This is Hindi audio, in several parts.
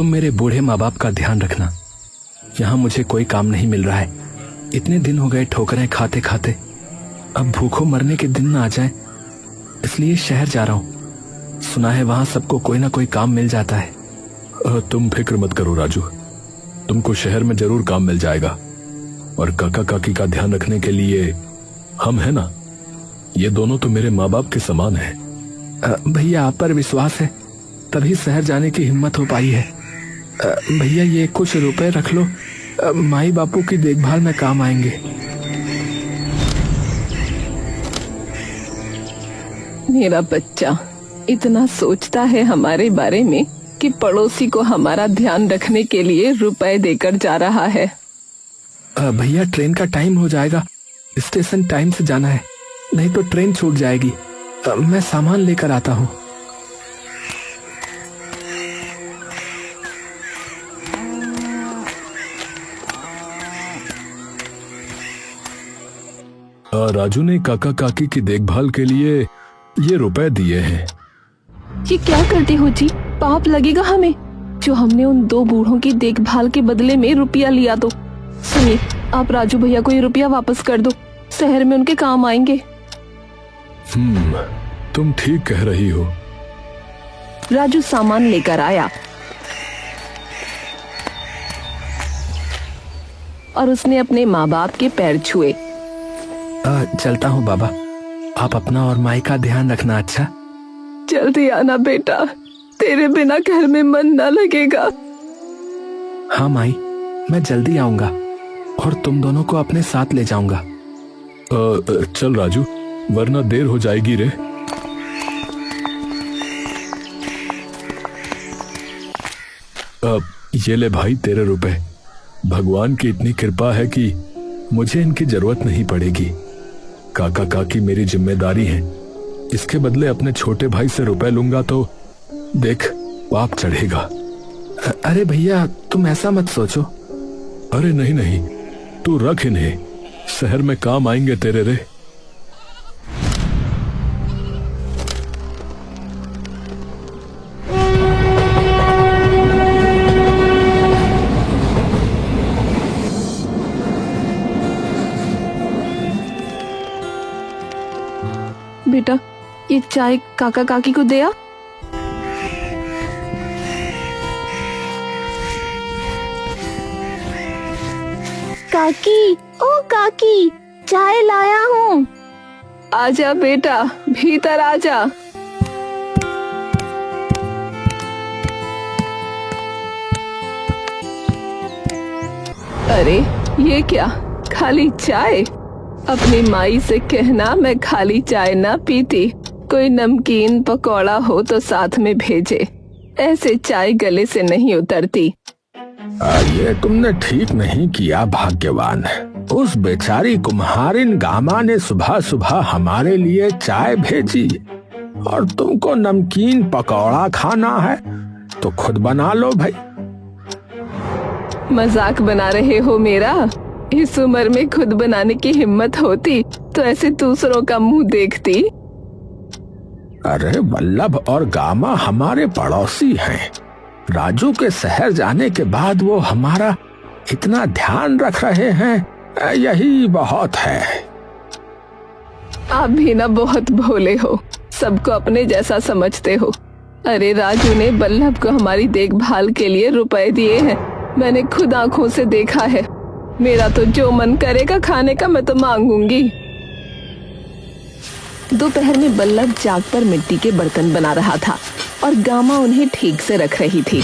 तुम मेरे बूढ़े माँ बाप का ध्यान रखना। यहाँ मुझे कोई काम नहीं मिल रहा है। इतने दिन हो गए ठोकरें खाते खाते, अब भूखों मरने के दिन ना आ जाए, इसलिए शहर जा रहा हूँ। सुना है वहां सबको कोई ना कोई काम मिल जाता है। तुम फिक्र मत करो राजू, तुमको शहर में जरूर काम मिल जाएगा। और काका काकी का ध्यान रखने के लिए हम है ना, ये दोनों तो मेरे माँ बाप के समान हैं। भैया आप पर विश्वास है, तभी शहर जाने की हिम्मत हो पाई है। भैया ये कुछ रुपए रख लो, माई बापू की देखभाल में काम आएंगे। मेरा बच्चा इतना सोचता है हमारे बारे में कि पड़ोसी को हमारा ध्यान रखने के लिए रुपए देकर जा रहा है। भैया ट्रेन का टाइम हो जाएगा, स्टेशन टाइम से जाना है, नहीं तो ट्रेन छूट जाएगी। मैं सामान लेकर आता हूँ। राजू ने काका काकी की देखभाल के लिए ये रुपए दिए हैं। ये क्या करते हो जी? पाप लगेगा हमें, जो हमने उन दो बूढ़ों की देखभाल के बदले में रुपया लिया। तो सुनिए, आप राजू भैया को ये रुपया वापस कर दो, शहर में उनके काम आएंगे। तुम ठीक कह रही हो। राजू सामान लेकर आया और उसने अपने माँ बाप के पैर छुए। चलता हूँ बाबा, आप अपना और माई का ध्यान रखना। अच्छा, जल्दी आना बेटा, तेरे बिना घर में मन न लगेगा। हाँ माई, मैं जल्दी आऊंगा और तुम दोनों को अपने साथ ले जाऊंगा। चल राजू, वरना देर हो जाएगी रे। ये ले भाई तेरे रुपए। भगवान की इतनी कृपा है कि मुझे इनकी जरूरत नहीं पड़ेगी। काका काकी मेरी जिम्मेदारी है, इसके बदले अपने छोटे भाई से रुपए लूंगा तो देख पाप चढ़ेगा। अरे भैया तुम ऐसा मत सोचो। अरे नहीं नहीं, तू रख इन्हें, शहर में काम आएंगे तेरे रे। बेटा ये चाय काका काकी को दे आ। काकी, ओ काकी, चाय लाया हूँ। आजा बेटा, भीतर आजा। अरे ये क्या, खाली चाय? अपनी माई से कहना मैं खाली चाय ना पीती, कोई नमकीन पकौड़ा हो तो साथ में भेजे, ऐसे चाय गले से नहीं उतरती। ये तुमने ठीक नहीं किया भाग्यवान। उस बेचारी कुम्हारिन गामा ने सुबह सुबह हमारे लिए चाय भेजी, और तुमको नमकीन पकौड़ा खाना है तो खुद बना लो भाई। मजाक बना रहे हो मेरा? इस उम्र में खुद बनाने की हिम्मत होती तो ऐसे दूसरों का मुंह देखती। अरे वल्लभ और गामा हमारे पड़ोसी हैं। राजू के शहर जाने के बाद वो हमारा इतना ध्यान रख रहे हैं, यही बहुत है। आप भी ना बहुत भोले हो, सबको अपने जैसा समझते हो। अरे राजू ने वल्लभ को हमारी देखभाल के लिए रुपए दिए हैं, मैंने खुद आंखों से देखा है। मेरा तो जो मन करेगा खाने का मैं तो मांगूंगी। दोपहर में वल्लभ जाग पर मिट्टी के बर्तन बना रहा था और गामा उन्हें ठीक से रख रही थी।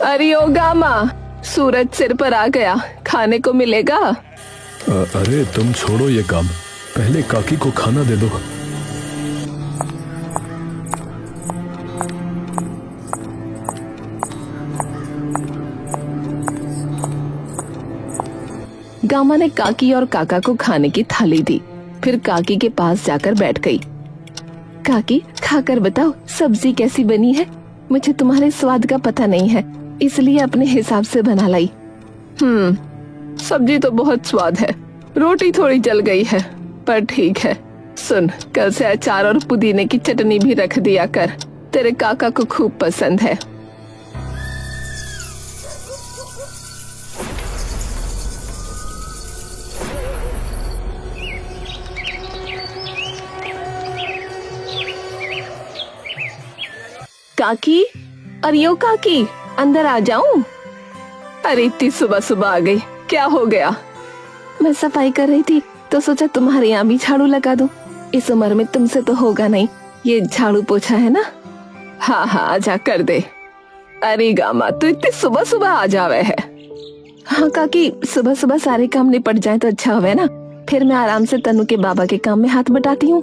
अरे ओ गामा, सूरज सिर पर आ गया, खाने को मिलेगा। अरे तुम छोड़ो ये काम, पहले काकी को खाना दे दो। गामा ने काकी और काका को खाने की थाली दी, फिर काकी के पास जाकर बैठ गई। काकी खाकर बताओ सब्जी कैसी बनी है, मुझे तुम्हारे स्वाद का पता नहीं है, इसलिए अपने हिसाब से बना लाई। सब्जी तो बहुत स्वाद है, रोटी थोड़ी जल गई है, पर ठीक है। सुन, कल से अचार और पुदीने की चटनी भी रख दिया कर, तेरे काका को खूब पसंद है। काकी, अरे ओ काकी, अंदर आ जाऊं? अरे इतनी सुबह सुबह आ गई, क्या हो गया? मैं सफाई कर रही थी तो सोचा तुम्हारे यहाँ भी झाड़ू लगा दूं। इस उम्र में तुमसे तो होगा नहीं, ये झाड़ू पोछा है ना। हाँ हाँ, आजा कर दे। अरे गामा, तू इतनी सुबह सुबह आ जावे है। हाँ काकी, सुबह सुबह सारे काम निपट जाए तो अच्छा होवे ना, फिर मैं आराम से तनु के बाबा के काम में हाथ बटाती हूँ।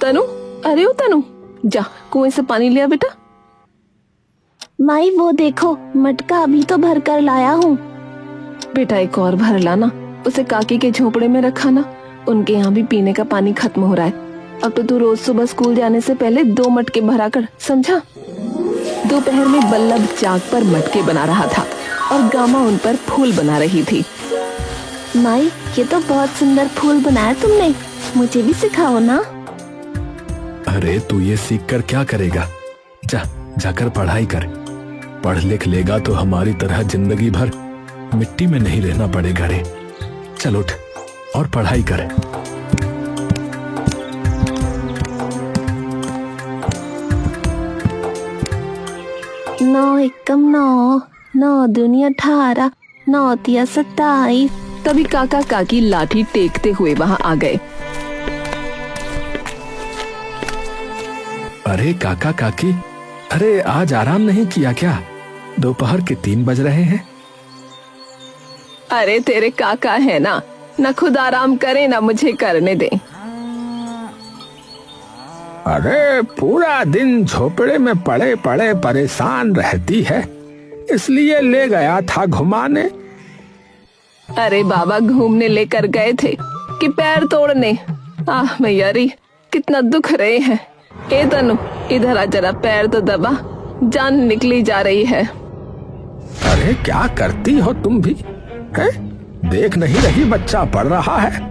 तनु, अरे ओ तनु, जा कुएं से पानी लिया बेटा। माई वो देखो, मटका अभी तो भर कर लाया हूँ। बेटा एक और भर लाना, उसे काकी के झोपड़े में रखा ना, उनके यहाँ भी पीने का पानी खत्म हो रहा है। अब तो तू रोज सुबह स्कूल जाने से पहले 2 मटके भरा कर, समझा? दोपहर में बल्लभ चाक पर मटके बना रहा था और गामा उन पर फूल बना रही थी। माई, ये तो बहुत सुंदर फूल बनाया तुमने, मुझे भी सिखाओ ना। अरे तू ये सीख कर क्या करेगा? जाकर पढ़ाई कर। पढ़ लिख लेगा तो हमारी तरह जिंदगी भर मिट्टी में नहीं रहना पड़ेगा रे। चल उठ और पढ़ाई कर। नौ एकम 9, 9 दूनी 18, 9 तिया 27। तभी काका काकी लाठी टेकते हुए वहाँ आ गए। अरे काका काकी, अरे आज आराम नहीं किया क्या? दोपहर के 3 बज रहे हैं। अरे तेरे काका है ना, न खुद आराम करे ना मुझे करने दे। अरे पूरा दिन झोपड़े में पड़े पड़े परेशान रहती है, इसलिए ले गया था घुमाने। अरे बाबा घूमने लेकर गए थे कि पैर तोड़ने? आह मैया री, कितना दुख रहे हैं। ए तनु, इधर आ जरा, पैर तो दबा, जान निकली जा रही है। अरे क्या करती हो तुम भी है? देख नहीं रही बच्चा पढ़ रहा है?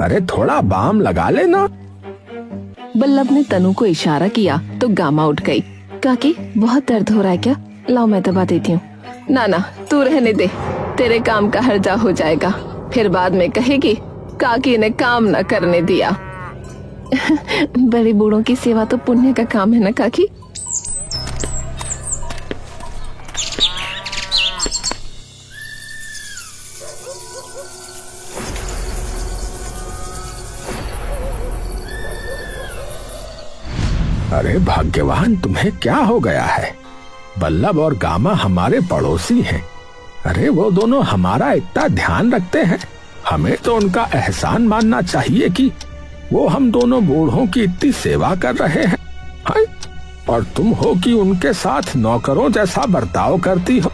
अरे थोड़ा बाम लगा लेना। बल्लभ ने तनु को इशारा किया तो गामा उठ गई। काकी, बहुत दर्द हो रहा है क्या? लाओ मैं दबा देती हूँ। ना ना, तू रहने दे, तेरे काम का हर्जा हो जाएगा, फिर बाद में कहेगी काकी ने काम न करने दिया। बड़े बूढ़ों की सेवा तो पुण्य का काम है ना काकी। अरे भाग्यवान, तुम्हें क्या हो गया है? बल्लभ और गामा हमारे पड़ोसी हैं। अरे वो दोनों हमारा इतना ध्यान रखते हैं, हमें तो उनका एहसान मानना चाहिए कि वो हम दोनों बूढ़ों की इतनी सेवा कर रहे हैं। हाँ? और तुम हो कि उनके साथ नौकरों जैसा बर्ताव करती हो।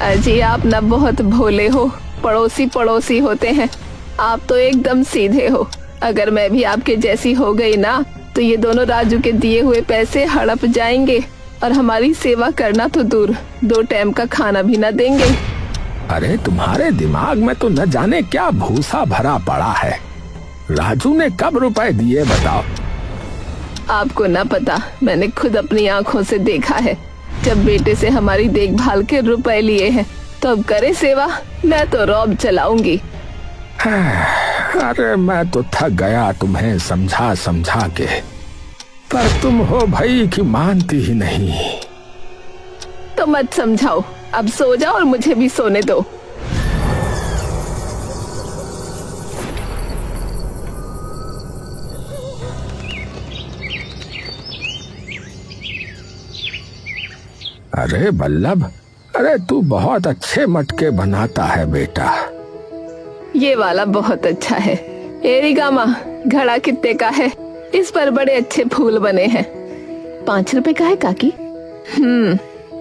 अजी आप ना बहुत भोले हो, पड़ोसी पड़ोसी होते हैं, आप तो एकदम सीधे हो। अगर मैं भी आपके जैसी हो गई ना, तो ये दोनों राजू के दिए हुए पैसे हड़प जाएंगे और हमारी सेवा करना तो दूर, 2 टाइम का खाना भी ना देंगे। अरे तुम्हारे दिमाग में तो न जाने क्या भूसा भरा पड़ा है। राजू ने कब रुपए दिए बताओ? आपको ना पता, मैंने खुद अपनी आंखों से देखा है। जब बेटे से हमारी देखभाल के रुपए लिए हैं, तो अब करे सेवा, मैं तो रौब चलाऊंगी। अरे मैं तो थक गया तुम्हें समझा समझा के, पर तुम हो भाई कि मानती ही नहीं। तो मत समझाओ, अब सो जाओ और मुझे भी सोने दो। अरे बल्लभ, अरे तू बहुत अच्छे मटके बनाता है बेटा। ये वाला बहुत अच्छा है। एरी गामा, घड़ा कितने का है? इस पर बड़े अच्छे फूल बने हैं। 5 रुपए का है काकी।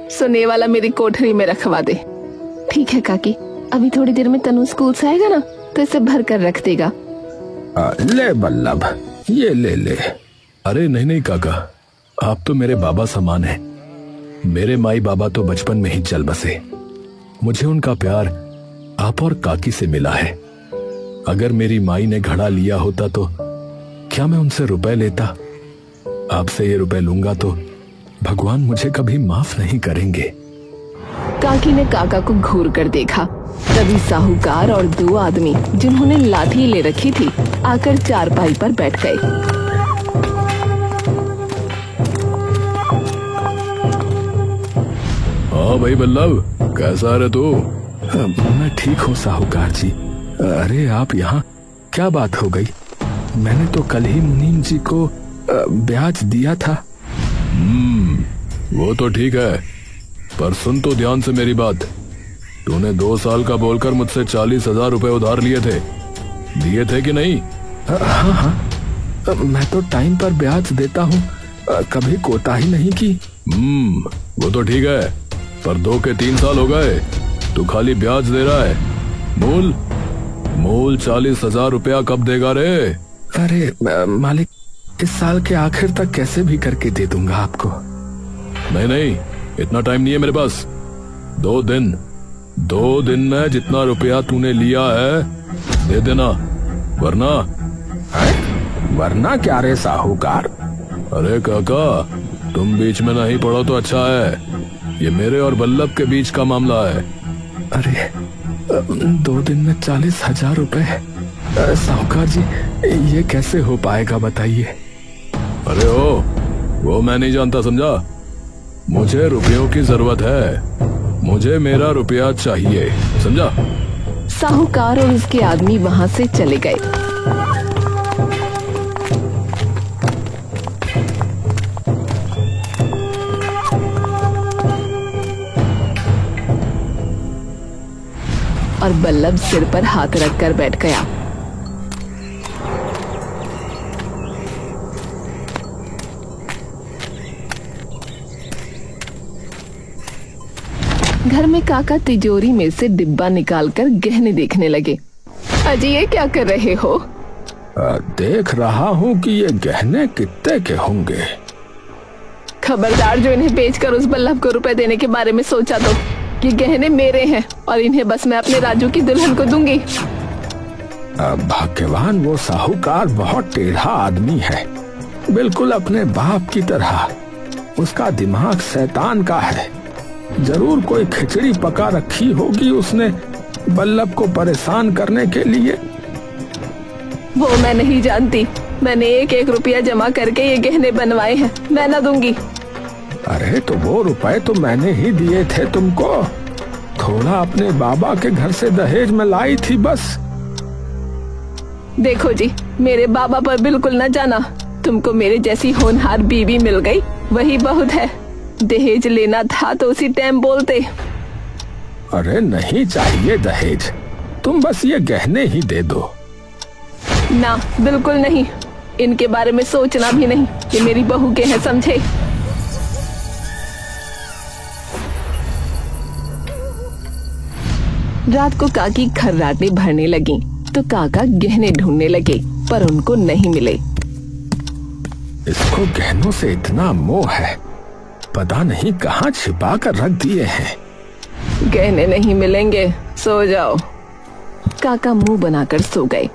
सुने वाला मेरी कोठरी में रखवा दे। ठीक है काकी, अभी थोड़ी देर में तनु स्कूल से आएगा ना, तो इसे भर कर रख देगा। ले बल्लभ, ये ले ले। अरे नहीं नहीं काका, आप तो मेरे बाबा समान हैं। मेरे माई बाबा तो बचपन में ही चल बसे। मुझे उनका प्यार आप और काकी से मिला है। अगर मेरी माई ने घड़ा लिया होता तो क्या मैं उनसे रुपए लेता? आपसे ये रुपए लूंगा तो भगवान मुझे कभी माफ नहीं करेंगे। काकी ने काका को घूर कर देखा। तभी साहूकार और दो आदमी जिन्होंने लाठी ले रखी थी आकर चारपाई पर बैठ गए। हाँ भाई बल्लभ, कैसा है तू? मैं ठीक हूँ साहूकार जी। अरे आप यहाँ, क्या बात हो गई? मैंने तो कल ही मुनीम जी को ब्याज दिया था। वो तो ठीक है, पर सुन तो ध्यान से मेरी बात। तूने 2 साल का बोलकर मुझसे 40,000 रुपए उधार लिए थे, दिए थे कि नहीं? हाँ, मैं तो टाइम पर ब्याज देता हूँ, कभी कोताही नहीं की। वो तो ठीक है, पर 2 के 3 साल हो गए, तू खाली ब्याज दे रहा है। मूल 40,000 रुपया कब देगा रे? अरे मालिक, इस साल के आखिर तक कैसे भी करके दे दूंगा आपको। नहीं, इतना टाइम नहीं है मेरे पास। 2 दिन में जितना रुपया तूने लिया है दे देना, वरना क्या रे साहूकार? अरे काका, तुम बीच में नहीं पड़ो तो अच्छा है। ये मेरे और बल्लभ के बीच का मामला है। अरे 2 दिन में 40,000 रुपए? साहूकार जी, ये कैसे हो पाएगा बताइए? अरे वो मैं नहीं जानता, समझा? मुझे रुपयों की जरूरत है, मुझे मेरा रुपया चाहिए, समझा? साहूकार और उसके आदमी वहाँ से चले गए। और बल्लभ सिर पर हाथ रखकर बैठ गया। घर में काका तिजोरी में से डिब्बा निकालकर गहने देखने लगे। अजी, ये क्या कर रहे हो? देख रहा हूँ कि ये गहने कितने के होंगे। खबरदार, जो इन्हें बेचकर उस बल्लभ को रुपए देने के बारे में सोचा तो। ये गहने मेरे हैं और इन्हें बस मैं अपने राजू की दुल्हन को दूंगी। भाग्यवान वो साहूकार बहुत टेढ़ा आदमी है, बिल्कुल अपने बाप की तरह। उसका दिमाग शैतान का है। जरूर कोई खिचड़ी पका रखी होगी उसने बल्लभ को परेशान करने के लिए। वो मैं नहीं जानती। मैंने 1-1 रुपया जमा करके ये गहने बनवाए हैं, मैं ना दूंगी। अरे तो वो रुपए तो मैंने ही दिए थे तुमको। थोड़ा अपने बाबा के घर से दहेज में लाई थी बस। देखो जी, मेरे बाबा पर बिल्कुल न जाना। तुमको मेरे जैसी होनहार बीवी मिल गई, वही बहुत है। दहेज लेना था तो उसी टाइम बोलते। अरे नहीं चाहिए दहेज, तुम बस ये गहने ही दे दो। ना, बिल्कुल नहीं। इनके बारे में सोचना भी नहीं। ये मेरी बहू के हैं, समझे? रात को काकी खर्राटे भरने लगी तो काका गहने ढूंढने लगे, पर उनको नहीं मिले। इसको गहनों से इतना मोह है, पता नहीं कहाँ छिपा कर रख दिए हैं। गहने नहीं मिलेंगे, सो जाओ। काका मुंह बनाकर सो गए।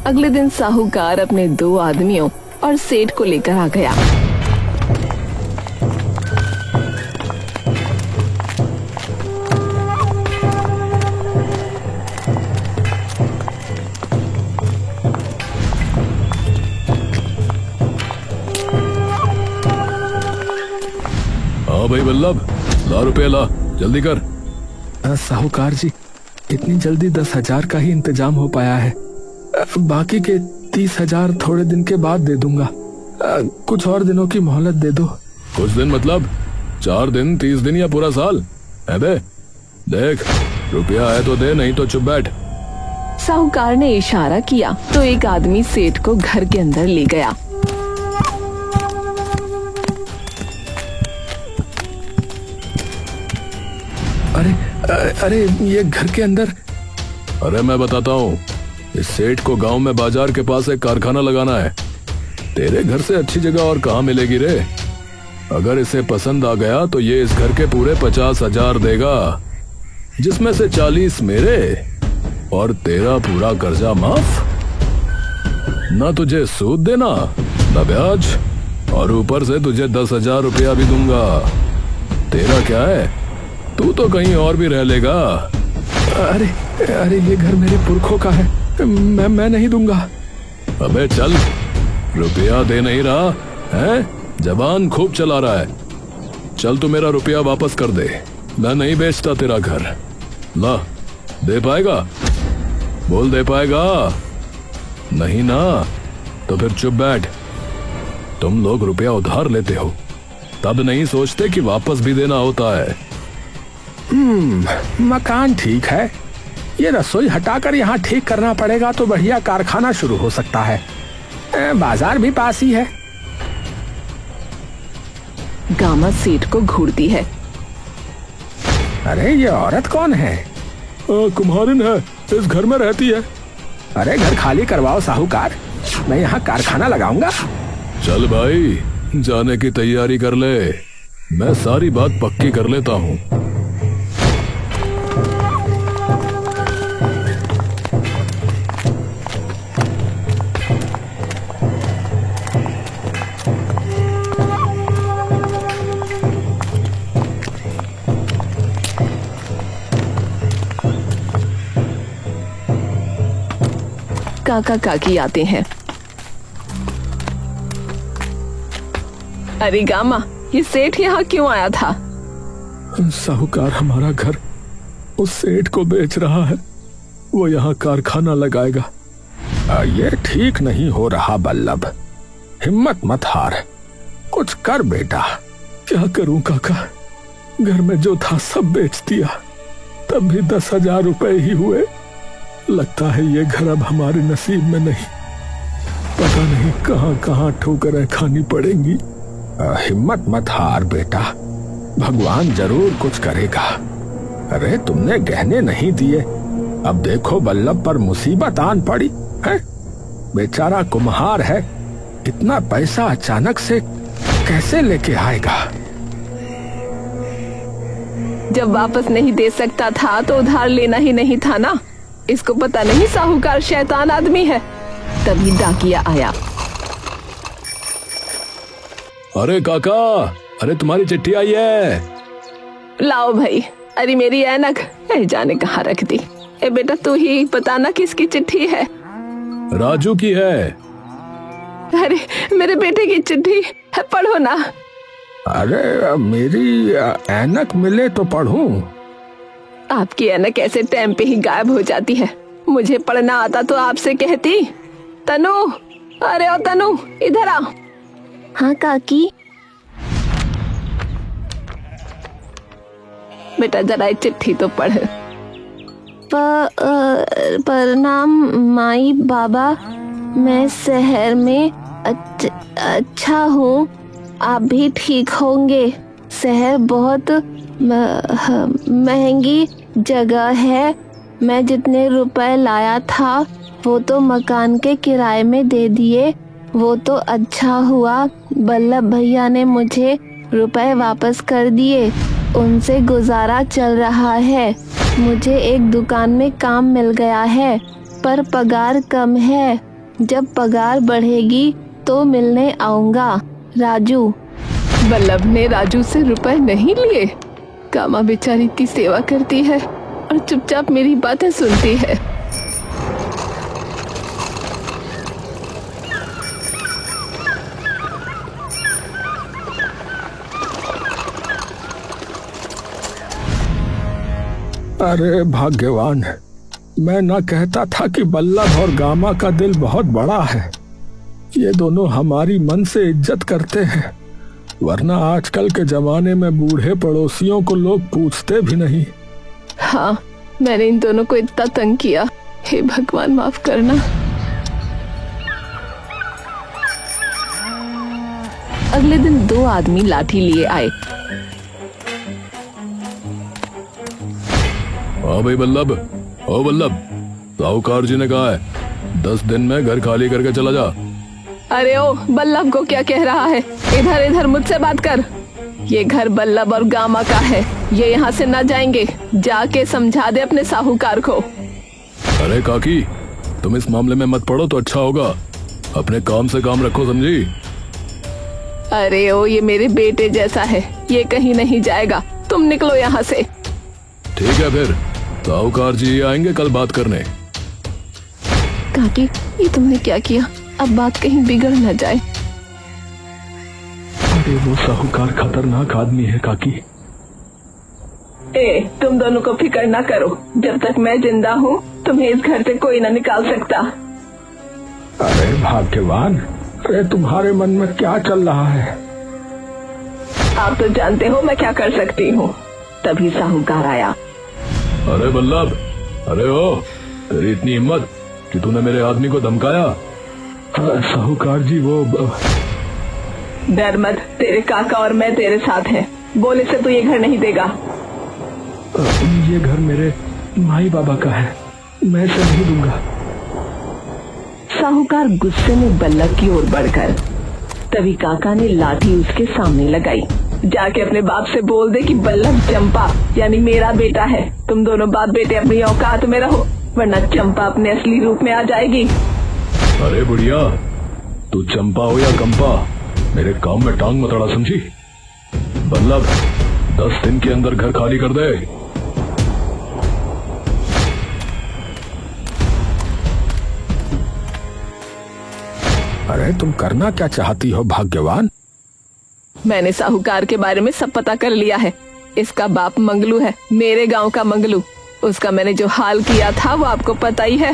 अगले दिन साहूकार अपने 2 आदमियों और सेठ को लेकर आ गया। हाँ भाई बल्लभ, ला रुपया ला, जल्दी कर। साहूकार जी, इतनी जल्दी 10,000 का ही इंतजाम हो पाया है। बाकी के 30,000 थोड़े दिन के बाद दे दूंगा। कुछ और दिनों की मोहलत दे दो। कुछ दिन मतलब 4 दिन, 30 दिन या पूरा साल? अबे देख, रुपया है तो दे, नहीं तो चुप बैठ। साहूकार ने इशारा किया तो एक आदमी सेठ को घर के अंदर ले गया। अरे ये घर के अंदर। अरे मैं बताता हूँ, इस सेठ को गांव में बाजार के पास एक कारखाना लगाना है। तेरे घर से अच्छी जगह और कहाँ मिलेगी रे? अगर इसे पसंद आ गया तो ये इस घर के पूरे 50,000 देगा, जिसमें से 40 मेरे और तेरा पूरा कर्जा माफ। ना तुझे सूद देना ना ब्याज, और ऊपर से तुझे 10,000 रुपया भी दूंगा। तेरा क्या है, तू तो कहीं और भी रह लेगा। अरे अरे ये घर मेरे पुरखों का है, मैं नहीं दूंगा। अबे चल, रुपया दे नहीं रहा है? जबान खूब चला रहा है। चल तू मेरा रुपया वापस कर दे, मैं नहीं बेचता तेरा घर। ला, दे पाएगा? बोल दे पाएगा? नहीं ना, तो फिर चुप बैठ। तुम लोग रुपया उधार लेते हो, तब नहीं सोचते कि वापस भी देना होता है। मकान ठीक है, ये रसोई हटाकर यहाँ ठीक करना पड़ेगा तो बढ़िया कारखाना शुरू हो सकता है। बाजार भी पास ही है। गामा सेठ को घूरती है। अरे ये औरत कौन है? कुम्हारिन है, इस घर में रहती है। अरे घर खाली करवाओ साहूकार, मैं यहाँ कारखाना लगाऊंगा। चल भाई, जाने की तैयारी कर ले, मैं सारी बात पक्की कर लेता हूँ। काका काकी आते हैं। अरे गामा, ये सेठ यहाँ क्यों आया था? साहूकार हमारा घर उस सेठ को बेच रहा है, वो यहाँ कारखाना लगाएगा। ये ठीक नहीं हो रहा बल्लभ, हिम्मत मत हार, कुछ कर बेटा। क्या करूं काका, घर में जो था सब बेच दिया, तब भी 10,000 रुपए ही हुए। लगता है ये घर अब हमारे नसीब में नहीं, पता नहीं कहां कहां ठोकरें खानी पड़ेंगी। हिम्मत मत हार बेटा, भगवान जरूर कुछ करेगा। अरे तुमने गहने नहीं दिए, अब देखो बल्लभ पर मुसीबत आन पड़ी है। बेचारा कुम्हार है, इतना पैसा अचानक से कैसे लेके आएगा? जब वापस नहीं दे सकता था तो उधार लेना ही नहीं था ना। इसको पता नहीं साहूकार शैतान आदमी है। तभी डाकिया आया। अरे काका, अरे तुम्हारी चिट्ठी आई है। लाओ भाई। अरे मेरी ऐनक जाने कहाँ रख दी। ए बेटा तू ही बताना किसकी चिट्ठी है? राजू की है। अरे मेरे बेटे की चिट्ठी है, पढ़ो ना। अरे मेरी ऐनक मिले तो पढ़ूं। आपकी ऐनक ऐसे टाइम पे ही गायब हो जाती है। मुझे पढ़ना आता तो आपसे कहती। तनु, अरे ओ तनु, इधर आ। हाँ काकी। बेटा जरा चिट्ठी तो पढ़। प्रणाम माई बाबा, मैं शहर में अच्छा हूँ, आप भी ठीक होंगे। शहर बहुत महंगी जगह है। मैं जितने रुपए लाया था वो तो मकान के किराए में दे दिए। वो तो अच्छा हुआ, बल्लभ भैया ने मुझे रुपए वापस कर दिए। उनसे गुजारा चल रहा है। मुझे एक दुकान में काम मिल गया है, पर पगार कम है। जब पगार बढ़ेगी तो मिलने आऊंगा। राजू। बल्लभ ने राजू से रुपए नहीं लिए। कामा बेचारी की सेवा करती है और चुपचाप मेरी बातें सुनती है। अरे भाग्यवान, मैं ना कहता था कि बल्लभ और गामा का दिल बहुत बड़ा है। ये दोनों हमारी मन से इज्जत करते हैं, वरना आजकल के जमाने में बूढ़े पड़ोसियों को लोग पूछते भी नहीं। हाँ, मैंने इन दोनों को इतना तंग किया। हे भगवान माफ करना। अगले दिन 2 आदमी लाठी लिए आए। हाँ भाई बल्लभ, ओ बल्लभ, साहूकार जी ने कहा है 10 दिन में घर खाली करके चला जा। अरे ओ, बल्लभ को क्या कह रहा है? इधर इधर मुझसे बात कर। ये घर बल्लभ और गामा का है, ये यहाँ से ना जाएंगे। जाके समझा दे अपने साहूकार को। अरे काकी, तुम इस मामले में मत पड़ो तो अच्छा होगा। अपने काम से काम रखो, समझी? अरे ओ, ये मेरे बेटे जैसा है, ये कहीं नहीं जाएगा। तुम निकलो यहाँ से। ठीक है फिर, साहूकार जी आएंगे कल बात करने। काकी, ये तुमने क्या किया? अब बात कहीं बिगड़ न जाए। अरे वो साहूकार खतरनाक आदमी है काकी। तुम दोनों को फिक्र ना करो। जब तक मैं जिंदा हूँ तुम्हें इस घर से कोई ना निकाल सकता। अरे भाग्यवान, अरे तुम्हारे मन में क्या चल रहा है? आप तो जानते हो मैं क्या कर सकती हूँ। तभी साहूकार आया। अरे बल्लभ, अरे ओ, तेरी इतनी हिम्मत कि तूने मेरे आदमी को धमकाया? साहूकार जी वो डर मत, तेरे काका और मैं तेरे साथ हैं। बोले से तू ये घर नहीं देगा। ये घर मेरे माई बाबा का है, मैं इसे नहीं दूंगा। साहूकार गुस्से में बल्लभ की ओर बढ़कर, तभी काका ने लाठी उसके सामने लगाई। जाके अपने बाप से बोल दे कि बल्लभ चंपा यानी मेरा बेटा है। तुम दोनों बाप बेटे अपनी औकात में रहो, वरना चंपा अपने असली रूप में आ जाएगी। अरे बुढ़िया, तू चंपा हो या कंपा, मेरे काम में टांग मत अड़ा, समझी? बल्लभ, 10 दिन के अंदर घर खाली कर दे। अरे तुम करना क्या चाहती हो भाग्यवान? मैंने साहूकार के बारे में सब पता कर लिया है। इसका बाप मंगलू है, मेरे गांव का मंगलू। उसका मैंने जो हाल किया था वो आपको पता ही है।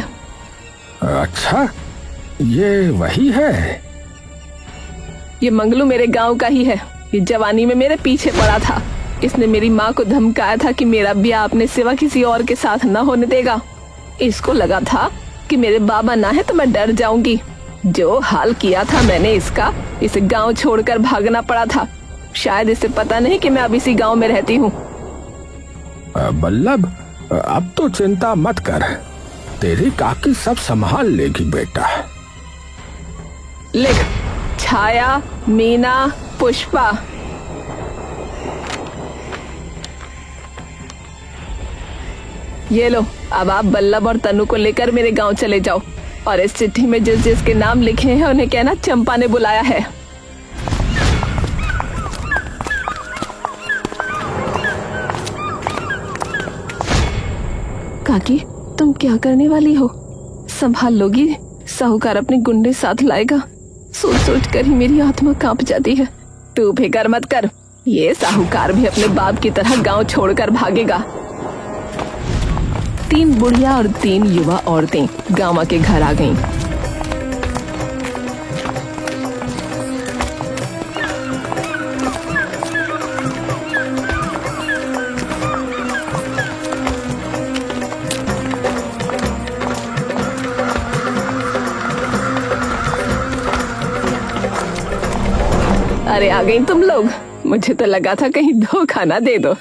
अच्छा, ये वही है? ये मंगलू मेरे गांव का ही है। ये जवानी में मेरे पीछे पड़ा था। इसने मेरी माँ को धमकाया था कि मेरा ब्याह अपने सिवा किसी और के साथ न होने देगा। इसको लगा था कि मेरे बाबा ना है तो मैं डर जाऊंगी। जो हाल किया था मैंने इसका, इसे गांव छोड़कर भागना पड़ा था। शायद इसे पता नहीं कि मैं अब इसी गांव में रहती हूँ। बल्लभ, अब तो चिंता मत कर, तेरी काकी सब संभाल लेगी बेटा। लिख, छाया, मीना, पुष्पा। ये लो, अब आप बल्लभ और तनु को लेकर मेरे गांव चले जाओ और इस चिट्ठी में जिस जिसके नाम लिखे हैं उन्हें कहना चंपा ने बुलाया है। काकी, तुम क्या करने वाली हो? संभाल लोगी? साहूकार अपने गुंडे साथ लाएगा। सोच सोच कर ही मेरी आत्मा कांप जाती है। तू फिक्र मत कर, ये साहूकार भी अपने बाप की तरह गांव छोड़कर भागेगा। 3 बुढ़िया और 3 युवा औरतें गामा के घर आ गईं। अरे आ गई तुम लोग, मुझे तो लगा था कहीं धोखा ना दे दो।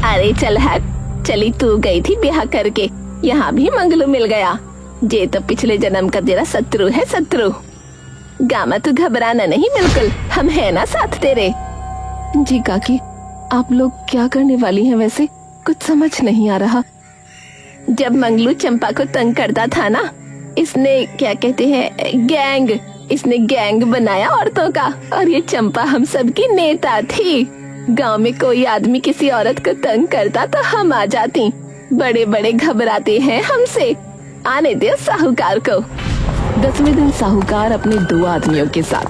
अरे चल हट, चली तू गई थी ब्याह करके, यहाँ भी मंगलू मिल गया। जे तो पिछले जन्म का तेरा शत्रु है, शत्रु। गामा तू घबराना नहीं बिल्कुल, हम है ना साथ तेरे। जी काकी, आप लोग क्या करने वाली हैं वैसे? कुछ समझ नहीं आ रहा। जब मंगलू चंपा को तंग करता था ना, इसने क्या कहते हैं गैंग, इसने गैंग बनाया औरतों का, और ये चंपा हम सबकी नेता थी। गांव में कोई आदमी किसी औरत को तंग करता तो हम आ जाती। बड़े बड़े घबराते हैं हमसे। आने दे साहूकार को। 10वें दिन साहूकार अपने 2 आदमियों के साथ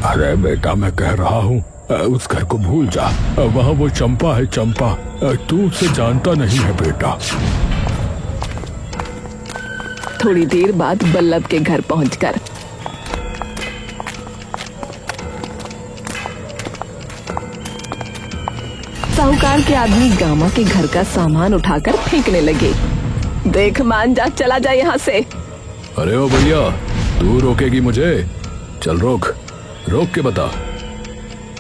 अरे बेटा, मैं कह रहा हूँ उस घर को भूल जा। वहाँ वो चंपा है, चंपा। तू उसे जानता नहीं है बेटा। थोड़ी देर बाद बल्लभ के घर पहुंचकर साहूकार के आदमी गामा के घर का सामान उठाकर फेंकने लगे। देख मान जा, चला जा यहाँ से। अरे ओ भैया, तू रोकेगी मुझे? चल रोक, रोक के बता।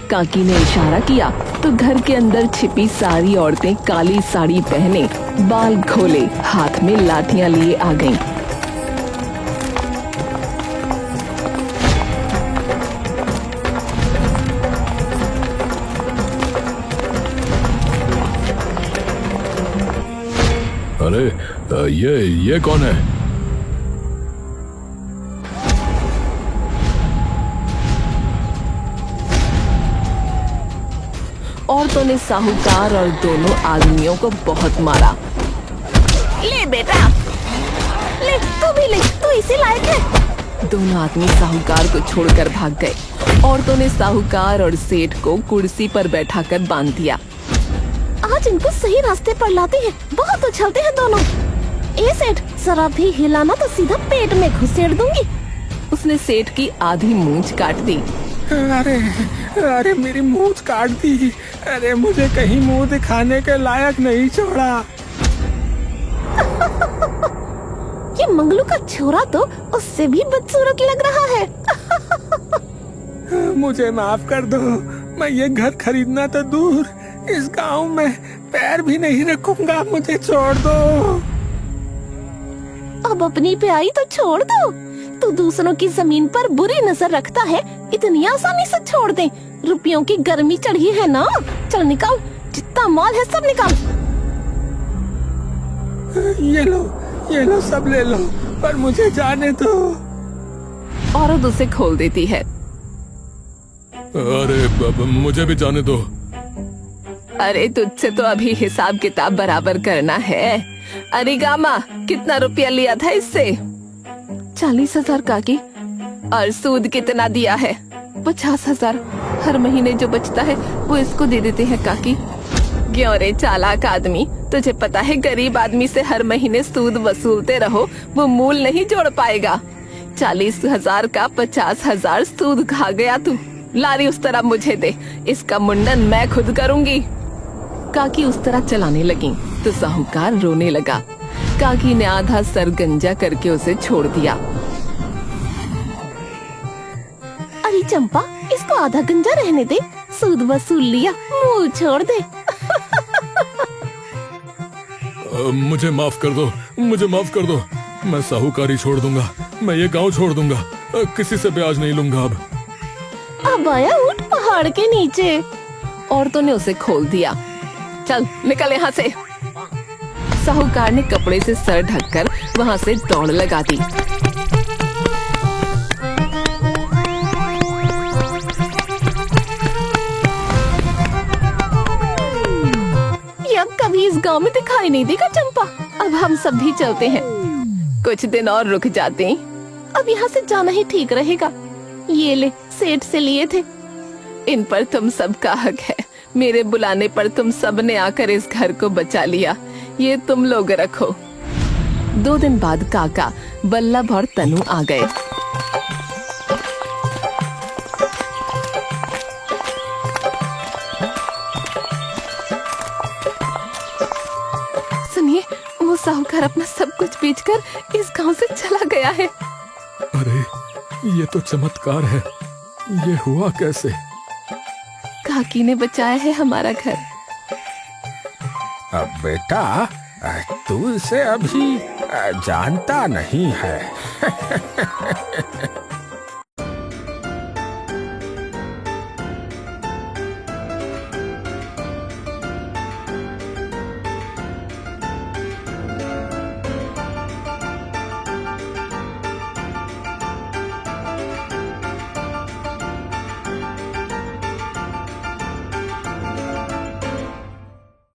काकी ने इशारा किया तो घर के अंदर छिपी सारी औरतें काली साड़ी पहने, बाल खोले, हाथ में लाठियां लिए आ गईं। अरे ये कौन है? औरतों ने साहूकार और दोनों आदमियों को बहुत मारा। ले बेटा, ले तू भी ले, तू इसी लायक है। दोनों आदमी साहूकार को छोड़कर भाग गए। औरतों ने साहूकार और सेठ को कुर्सी पर बैठाकर बांध दिया। आज इनको सही रास्ते पर लाते हैं, बहुत उछलते हैं दोनों। ए सेठ, जरा भी हिलाना तो सीधा पेट में घुसेड़ दूंगी। उसने सेठ की आधी मूंछ काट दी। अरे अरे मेरी मूंछ काट दी। अरे मुझे कहीं मुंह दिखाने के लायक नहीं छोड़ा। ये मंगलू का छोरा तो उससे भी बदसूरत लग रहा है। मुझे माफ कर दो, मैं ये घर खरीदना तो दूर, इस गांव में पैर भी नहीं रखूंगा। मुझे छोड़ दो। अब अपनी पे आई तो छोड़ दो। तू दूसरों की जमीन पर बुरी नजर रखता है, इतनी आसानी से छोड़ दे। रुपयों की गर्मी चढ़ी है ना, चल निकाल, जितना माल है सब निकाल। ये लो सब ले लो, पर मुझे जाने दो। औरत उसे खोल देती है। अरे मुझे भी जाने दो। अरे तुझसे तो अभी हिसाब किताब बराबर करना है। अरे गामा, कितना रुपया लिया था इससे? 40,000 काकी। और सूद कितना दिया है? 50,000। हर महीने जो बचता है वो इसको दे देते हैं काकी। क्यों रे चालाक आदमी, तुझे पता है गरीब आदमी से हर महीने सूद वसूलते रहो, वो मूल नहीं जोड़ पाएगा। 40,000 का 50,000 सूद खा गया तू। लारी उस तरह मुझे दे, इसका मुंडन मैं खुद करूंगी। काकी उस तरह चलाने लगी तो साहूकार रोने लगा। काकी ने आधा सर गंजा करके उसे छोड़ दिया। अरे चंपा, इसको आधा गंजा रहने दे, सूद वसूल लिया, मुंह छोड़ दे। मुझे माफ कर दो, मुझे माफ कर दो। मैं साहूकारी छोड़ दूंगा, मैं ये गांव छोड़ दूंगा, किसी से ब्याज नहीं लूंगा अब आया ऊंट पहाड़ के नीचे। औरतों ने उसे खोल दिया। चल निकल यहाँ से। साहूकार ने कपड़े से सर ढककर वहाँ से दौड़ लगा दी। अब कभी इस गांव में दिखाई नहीं देगा चंपा। अब हम सब भी चलते हैं। कुछ दिन और रुक जाते। अब यहाँ से जाना ही ठीक रहेगा। ये ले, सेठ से लिए थे। इन पर तुम सबका हक है। मेरे बुलाने पर तुम सब ने आकर इस घर को बचा लिया। ये तुम लोग रखो। 2 दिन बाद काका, बल्लभ और तनु आ गए। सुनिए, वो साहूकार अपना सब कुछ बेचकर इस गांव से चला गया है। अरे ये तो चमत्कार है, ये हुआ कैसे? काकी ने बचाया है हमारा घर। अब बेटा, तू इसे अभी जानता नहीं है।